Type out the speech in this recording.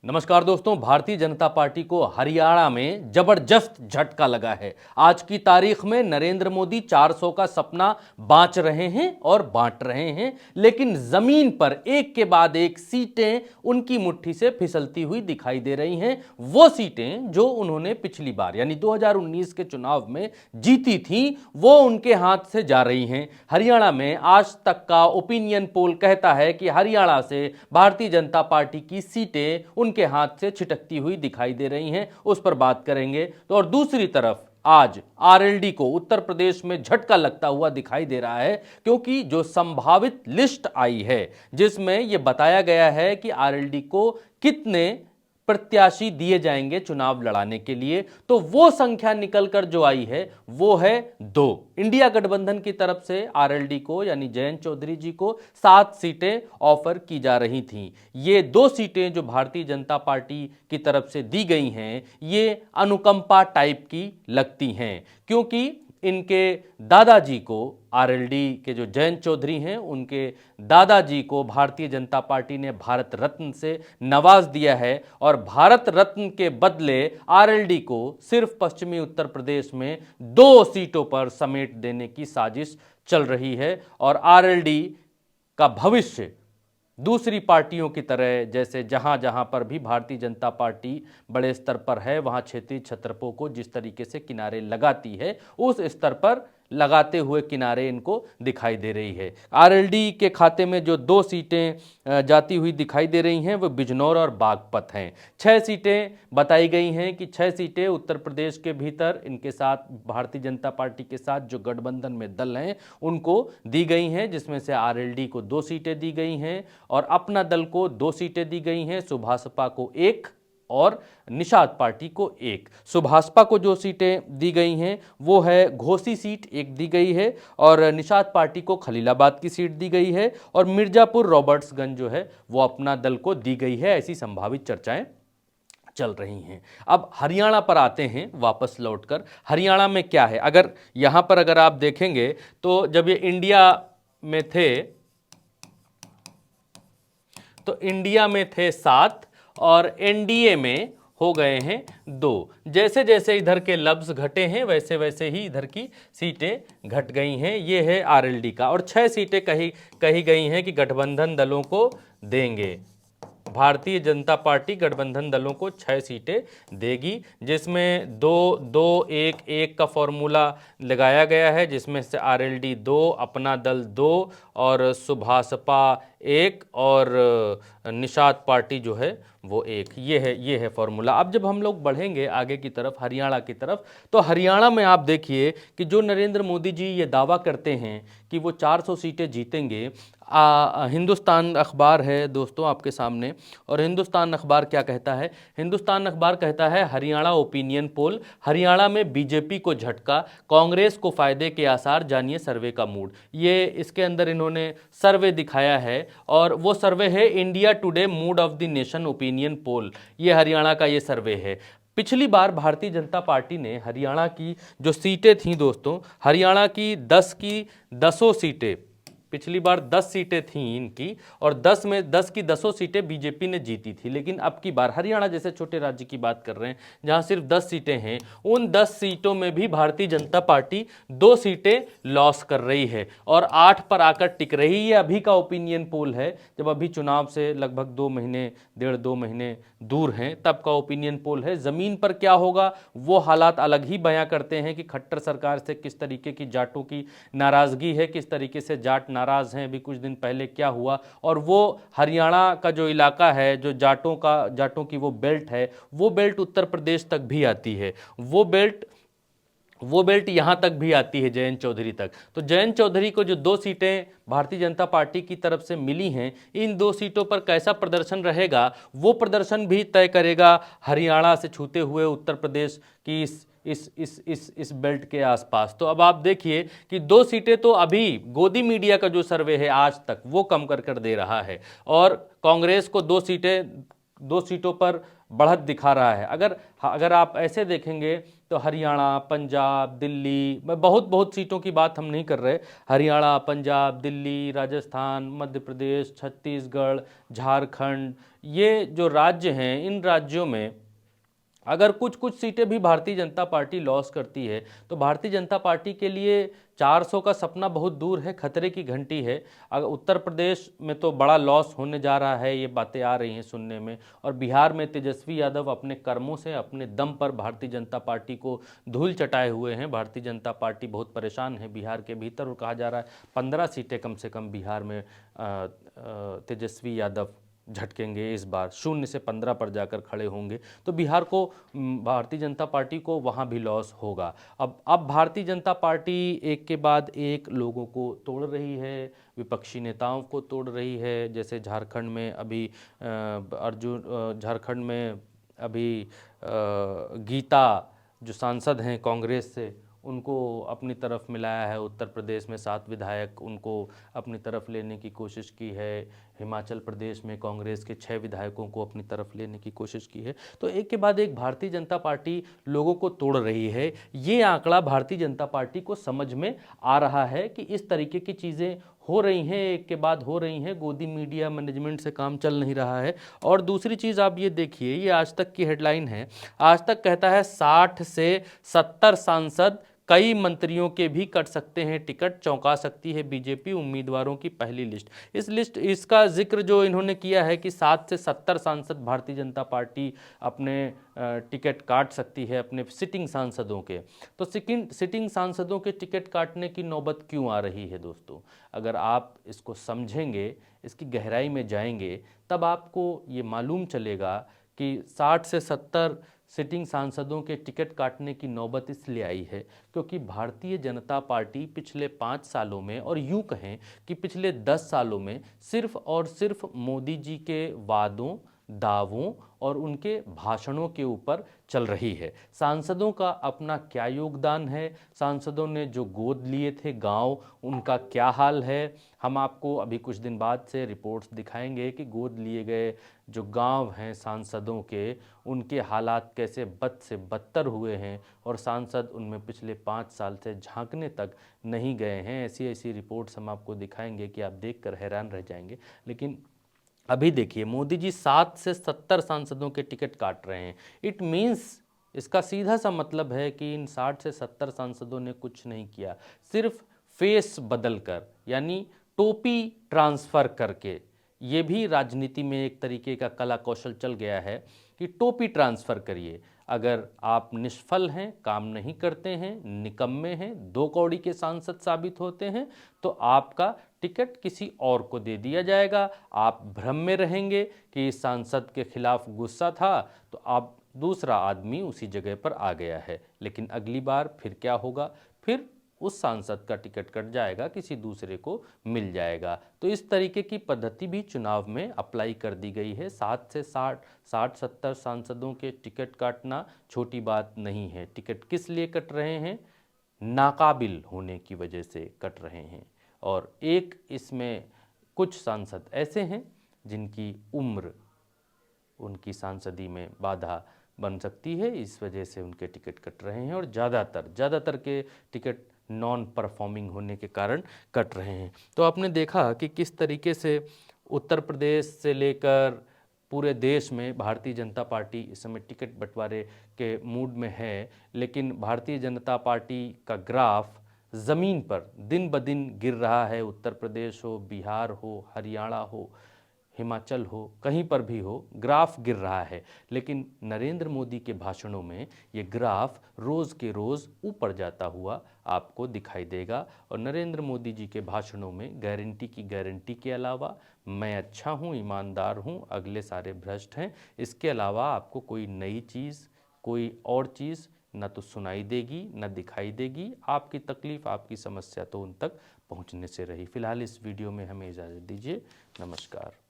नमस्कार दोस्तों, भारतीय जनता पार्टी को हरियाणा में जबरदस्त झटका लगा है। आज की तारीख में नरेंद्र मोदी 400 का सपना बांच रहे हैं और बांट रहे हैं, लेकिन जमीन पर एक के बाद एक सीटें उनकी मुट्ठी से फिसलती हुई दिखाई दे रही हैं। वो सीटें जो उन्होंने पिछली बार यानी 2019 के चुनाव में जीती थी, वो उनके हाथ से जा रही हैं। हरियाणा में आज तक का ओपिनियन पोल कहता है कि हरियाणा से भारतीय जनता पार्टी की सीटें के हाथ से छिटकती हुई दिखाई दे रही हैं, उस पर बात करेंगे। तो और दूसरी तरफ आज आरएलडी को उत्तर प्रदेश में झटका लगता हुआ दिखाई दे रहा है, क्योंकि जो संभावित लिस्ट आई है जिसमें यह बताया गया है कि आरएलडी को कितने प्रत्याशी दिए जाएंगे चुनाव लड़ाने के लिए, तो वो संख्या निकलकर जो आई है वो है 2। इंडिया गठबंधन की तरफ से आरएलडी को यानी जयंत चौधरी जी को 7 सीटें ऑफर की जा रही थीं। ये 2 सीटें जो भारतीय जनता पार्टी की तरफ से दी गई हैं, ये अनुकंपा टाइप की लगती हैं, क्योंकि इनके दादाजी को, आरएलडी के जो जयंत चौधरी हैं, उनके दादाजी को भारतीय जनता पार्टी ने भारत रत्न से नवाज दिया है और भारत रत्न के बदले आरएलडी को सिर्फ पश्चिमी उत्तर प्रदेश में 2 सीटों पर समेट देने की साजिश चल रही है। और आरएलडी का भविष्य दूसरी पार्टियों की तरह, जैसे जहां जहां पर भी भारतीय जनता पार्टी बड़े स्तर पर है, वहां क्षेत्रीय छत्रपों को जिस तरीके से किनारे लगाती है, उस स्तर पर लगाते हुए किनारे इनको दिखाई दे रही है। आरएलडी के खाते में जो 2 सीटें जाती हुई दिखाई दे रही हैं वो बिजनौर और बागपत हैं। 6 सीटें बताई गई हैं कि 6 सीटें उत्तर प्रदेश के भीतर इनके साथ भारतीय जनता पार्टी के साथ जो गठबंधन में दल हैं उनको दी गई हैं, जिसमें से आरएलडी को 2 सीटें दी गई हैं और अपना दल को 2 सीटें दी गई हैं, सुभाषपा को 1 और निषाद पार्टी को 1। सुभाषपा को जो सीटें दी गई हैं वो है घोसी सीट 1 दी गई है और निषाद पार्टी को खलीलाबाद की सीट दी गई है और मिर्जापुर रॉबर्ट्सगंज जो है वो अपना दल को दी गई है। ऐसी संभावित चर्चाएं चल रही हैं। अब हरियाणा पर आते हैं वापस लौटकर। हरियाणा में क्या है, अगर यहां पर अगर आप देखेंगे तो जब ये इंडिया में थे तो इंडिया में थे 7 और एनडीए में हो गए हैं 2। जैसे जैसे इधर के लफ्ज घटे हैं वैसे वैसे ही इधर की सीटें घट गई हैं। ये है आरएलडी का और 6 सीटें कही गई हैं कि गठबंधन दलों को देंगे। भारतीय जनता पार्टी गठबंधन दलों को 6 सीटें देगी, जिसमें 2-2-1-1 का फॉर्मूला लगाया गया है, जिसमें से आरएलडी 2, अपना दल 2 और सुभाषपा 1 और निषाद पार्टी जो है वो 1। ये है फॉर्मूला। अब जब हम लोग बढ़ेंगे आगे की तरफ, हरियाणा की तरफ, तो हरियाणा में आप देखिए कि जो नरेंद्र मोदी जी ये दावा करते हैं कि वो 400 सीटें जीतेंगे। हिंदुस्तान अखबार है दोस्तों आपके सामने, और हिंदुस्तान अखबार क्या कहता है? हिंदुस्तान अखबार कहता है हरियाणा ओपिनियन पोल, हरियाणा में बीजेपी को झटका, कांग्रेस को फायदे के आसार, जानिए सर्वे का मूड। ये इसके अंदर इन्होंने सर्वे दिखाया है और वो सर्वे है India today mood off the nation opinion poll. ये हरियाणा का ये सर्वे है। पिछली बार भारतीय जनता पार्टी ने हरियाणा की जो सीटें थीं दोस्तों, हरियाणा की 10 की 10 सीटें, पिछली बार 10 सीटें थीं इनकी और 10 में 10 की 10 सीटें बीजेपी ने जीती थी। लेकिन अब की बार हरियाणा जैसे छोटे राज्य की बात कर रहे हैं जहां सिर्फ 10 सीटें हैं, उन 10 सीटों में भी भारतीय जनता पार्टी 2 सीटें लॉस कर रही है और 8 पर आकर टिक रही है। अभी का ओपिनियन पोल है, जब अभी चुनाव से लगभग 2 महीने 1.5-2 महीने दूर हैं, तब का ओपिनियन पोल है। जमीन पर क्या होगा वो हालात अलग ही बयां करते हैं कि खट्टर सरकार से किस तरीके की जाटों की नाराजगी है, किस तरीके से जाट नाराज हैं। अभी कुछ दिन पहले क्या हुआ, और वो हरियाणा का जो इलाका है, जो जाटों की वो बेल्ट है, वो बेल्ट उत्तर प्रदेश तक भी आती है, वो बेल्ट यहां तक भी आती है जयंत चौधरी तक। तो जयंत चौधरी को जो 2 सीटें भारतीय जनता पार्टी की तरफ से मिली हैं, इन 2 सीटों पर कैसा प्रदर्शन रहेगा वो प्रदर्शन भी तय करेगा हरियाणा से छूते हुए उत्तर प्रदेश की इस बेल्ट के आसपास। तो अब आप देखिए कि 2 सीटें तो अभी गोदी मीडिया का जो सर्वे है आज तक वो कम कर दे रहा है और कांग्रेस को 2 सीटों पर बढ़त दिखा रहा है। अगर आप ऐसे देखेंगे तो हरियाणा, पंजाब, दिल्ली, मैं बहुत बहुत सीटों की बात हम नहीं कर रहे, हरियाणा, पंजाब, दिल्ली, राजस्थान, मध्य प्रदेश, छत्तीसगढ़, झारखंड, ये जो राज्य हैं, इन राज्यों में अगर कुछ कुछ सीटें भी भारतीय जनता पार्टी लॉस करती है तो भारतीय जनता पार्टी के लिए 400 का सपना बहुत दूर है, खतरे की घंटी है। अगर उत्तर प्रदेश में तो बड़ा लॉस होने जा रहा है, ये बातें आ रही हैं सुनने में, और बिहार में तेजस्वी यादव अपने कर्मों से, अपने दम पर भारतीय जनता पार्टी को धूल चटाए हुए हैं। भारतीय जनता पार्टी बहुत परेशान है बिहार के भीतर, और कहा जा रहा है 15 सीटें कम से कम बिहार में तेजस्वी यादव झटकेंगे इस बार, 0 से 15 पर जाकर खड़े होंगे। तो बिहार को, भारतीय जनता पार्टी को वहाँ भी लॉस होगा। अब भारतीय जनता पार्टी एक के बाद एक लोगों को तोड़ रही है, विपक्षी नेताओं को तोड़ रही है। जैसे झारखंड में अभी झारखंड में अभी गीता जो सांसद हैं कांग्रेस से, उनको अपनी तरफ मिलाया है। उत्तर प्रदेश में 7 विधायक उनको अपनी तरफ लेने की कोशिश की है। हिमाचल प्रदेश में कांग्रेस के 6 विधायकों को अपनी तरफ लेने की कोशिश की है। तो एक के बाद एक भारतीय जनता पार्टी लोगों को तोड़ रही है। ये आंकड़ा भारतीय जनता पार्टी को समझ में आ रहा है कि इस तरीके की चीज़ें हो रही हैं, एक के बाद हो रही हैं। गोदी मीडिया मैनेजमेंट से काम चल नहीं रहा है। और दूसरी चीज़ आप ये देखिए, ये आज तक की हेडलाइन है। आज तक कहता है 60 से 70 सांसद, कई मंत्रियों के भी कट सकते हैं टिकट, चौंका सकती है बीजेपी, उम्मीदवारों की पहली लिस्ट। इसका जिक्र जो इन्होंने किया है कि 7 से 70 सांसद भारतीय जनता पार्टी अपने टिकट काट सकती है अपने सिटिंग सांसदों के। तो सिटिंग सांसदों के टिकट काटने की नौबत क्यों आ रही है दोस्तों? अगर आप इसको समझेंगे, इसकी गहराई में जाएंगे, तब आपको ये मालूम चलेगा कि 60 से 70 सिटिंग सांसदों के टिकट काटने की नौबत इसलिए आई है क्योंकि भारतीय जनता पार्टी पिछले 5 सालों में, और यूं कहें कि पिछले 10 सालों में, सिर्फ और सिर्फ मोदी जी के वादों, दावों और उनके भाषणों के ऊपर चल रही है। सांसदों का अपना क्या योगदान है, सांसदों ने जो गोद लिए थे गांव, उनका क्या हाल है, हम आपको अभी कुछ दिन बाद से रिपोर्ट्स दिखाएंगे कि गोद लिए गए जो गांव हैं सांसदों के, उनके हालात कैसे बद से बदतर हुए हैं, और सांसद उनमें पिछले 5 साल से झांकने तक नहीं गए हैं। ऐसी ऐसी रिपोर्ट्स हम आपको दिखाएंगे कि आप देखकर हैरान रह जाएंगे। लेकिन अभी देखिए, मोदी जी 7 से 70 सांसदों के टिकट काट रहे हैं। इट मीन्स, इसका सीधा सा मतलब है कि इन 60 से 70 सांसदों ने कुछ नहीं किया, सिर्फ फेस बदल कर, यानी टोपी ट्रांसफ़र करके। ये भी राजनीति में एक तरीके का कला कौशल चल गया है कि टोपी ट्रांसफ़र करिए। अगर आप निष्फल हैं, काम नहीं करते हैं, निकम्मे हैं, 2 कौड़ी के सांसद साबित होते हैं, तो आपका टिकट किसी और को दे दिया जाएगा। आप भ्रम में रहेंगे कि इस सांसद के खिलाफ गुस्सा था, तो आप दूसरा आदमी उसी जगह पर आ गया है। लेकिन अगली बार फिर क्या होगा? फिर उस सांसद का टिकट कट जाएगा, किसी दूसरे को मिल जाएगा। तो इस तरीके की पद्धति भी चुनाव में अप्लाई कर दी गई है। 7 से 60-70 सांसदों के टिकट काटना छोटी बात नहीं है। टिकट किस लिए कट रहे हैं? नाकाबिल होने की वजह से कट रहे हैं। और एक इसमें कुछ सांसद ऐसे हैं जिनकी उम्र उनकी सांसदी में बाधा बन सकती है, इस वजह से उनके टिकट कट रहे हैं। और ज़्यादातर के टिकट नॉन परफॉर्मिंग होने के कारण कट रहे हैं। तो आपने देखा कि किस तरीके से उत्तर प्रदेश से लेकर पूरे देश में भारतीय जनता पार्टी इस समय टिकट बंटवारे के मूड में है। लेकिन भारतीय जनता पार्टी का ग्राफ ज़मीन पर दिन ब दिन गिर रहा है। उत्तर प्रदेश हो, बिहार हो, हरियाणा हो, हिमाचल हो, कहीं पर भी हो, ग्राफ गिर रहा है। लेकिन नरेंद्र मोदी के भाषणों में ये ग्राफ रोज़ के रोज़ ऊपर जाता हुआ आपको दिखाई देगा। और नरेंद्र मोदी जी के भाषणों में गारंटी की गारंटी के अलावा, मैं अच्छा हूँ, ईमानदार हूँ, अगले सारे भ्रष्ट हैं, इसके अलावा आपको कोई नई चीज़, कोई और चीज़ न तो सुनाई देगी न दिखाई देगी। आपकी तकलीफ़, आपकी समस्या तो उन तक पहुँचने से रही। फिलहाल इस वीडियो में हमें इजाज़त दीजिए। नमस्कार।